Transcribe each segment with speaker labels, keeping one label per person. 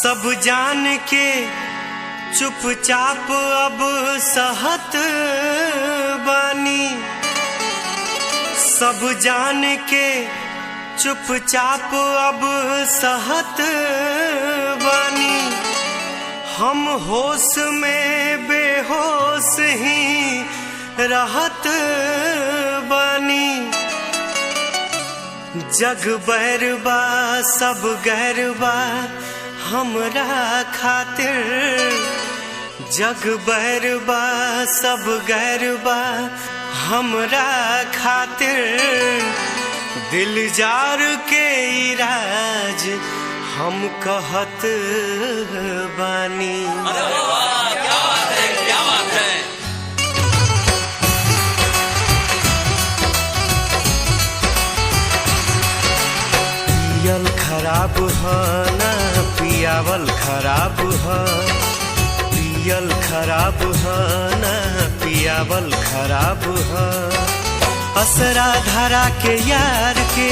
Speaker 1: सब जान के चुपचाप अब सहत बानी, सब जान के चुपचाप अब सहत बानी। हम होश में बेहोश ही रहत बानी। जग बैरबा सब गैरबा हमरा खातिर, जग बैरबा सब गैरबा हमरा खातिर। दिल जार के इराज हम कहत बानी।
Speaker 2: अरे वाह, क्या बात है, क्या बात है।
Speaker 1: पियल खराब है ना पियावल खराब है, पियल खराब है ना पियावल खराब है। असरा धरा के यार के,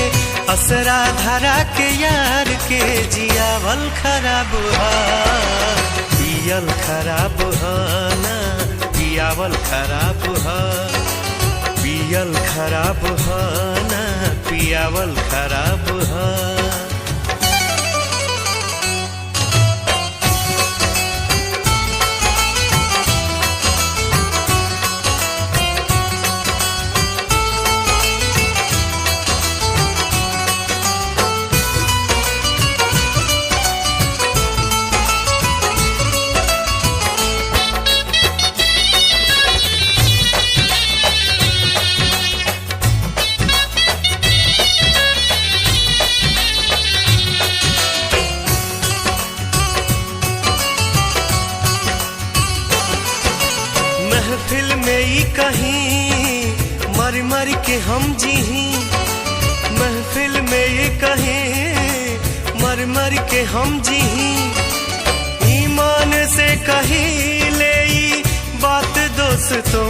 Speaker 1: असरा धरा के यार के जियावल खराब है। पियल खराब है ना पियावल खराब है, पियल खराब है ना पियावल खराब है। महफिल में ही कहीं मर मर के हम जीही, महफिल में ही कहीं मर मर के हम जीही। ईमान से कहीं ले बात दोस्तों,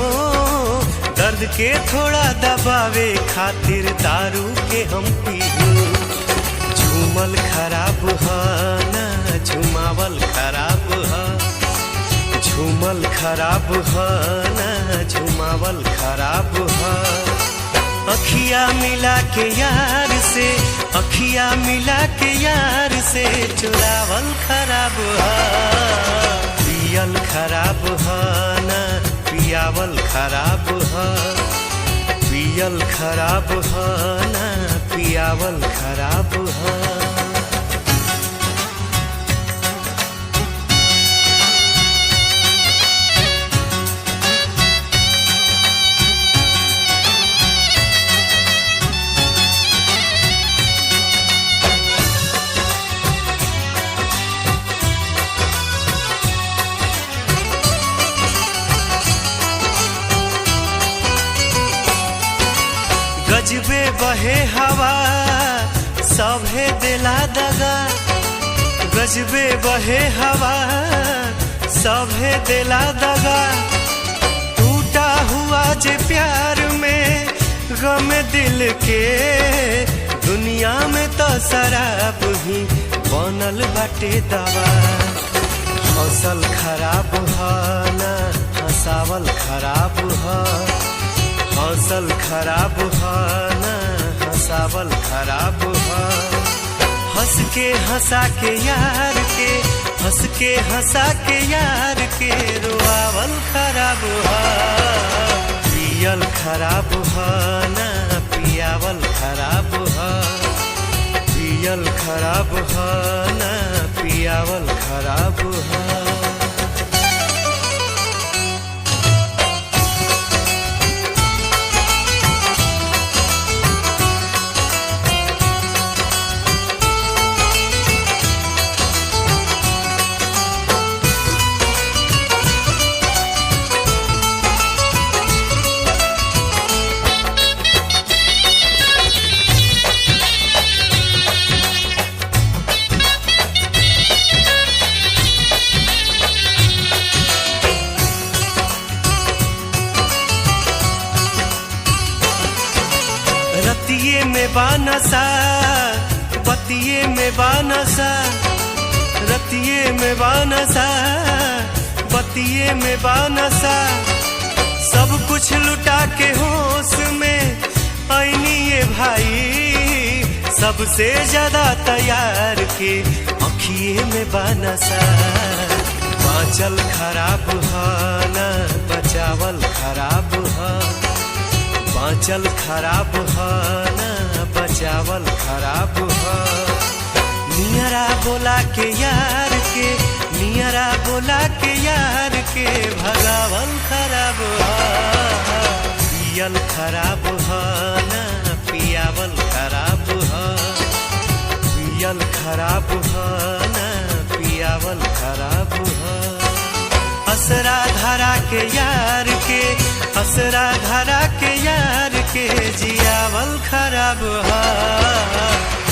Speaker 1: दर्द के थोड़ा दबावे खातिर दारू के हम पीही। झूमल खराब है ना झुमावल खराब है, झूमल खराब है ना झुमावल खराब है। अखिया मिला के यार से, अखिया मिला के यार से चुरावल खराब है। पियल खराब है ना पियावल खराब है, पियल खराब है ना पियावल खराब है। गजबे बहे हवा सभे दिला दगा, गजबे बहे हवा सभे दिला दगा। टूटा हुआ जे प्यार में गम दिल के, दुनिया में तो शराब ही बनल बाटे दवा। हौसल खराब है ना हंसावल खराब है, हौसल खराब है ना हंसावल खराब है। हंस के हंसा के यार के, हंस के हंसा के यार के रोआवल खराब है। पियल खराब है ना पियावल खराब है, पियल खराब है ना पियावल खराब है। रतिये में बानसा, बतिये में बानसा, रतिये में बानसा बतिये में बानसा, सब कुछ लुटा के होश में आईनी ये भाई, सबसे ज्यादा तैयार के अखिए में बानसा। बाँचल खराब है ना बचावल खराब है, बाँचल खराब है ना बचावल खराब है। नियरा बोला के यार के, नियरा बोला के यार के भगावल खराब है। पियल खराब है ना पियावल खराब है, पियल खराब है ना पियावल खराब है। असरा धरा के यार के, असरा धरा के यार के जियावल खराब है।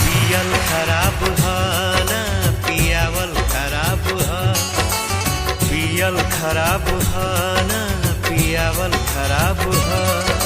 Speaker 1: पियल खराब है ना पियावल खराब है, पियल खराब है ना पियावल खराब है।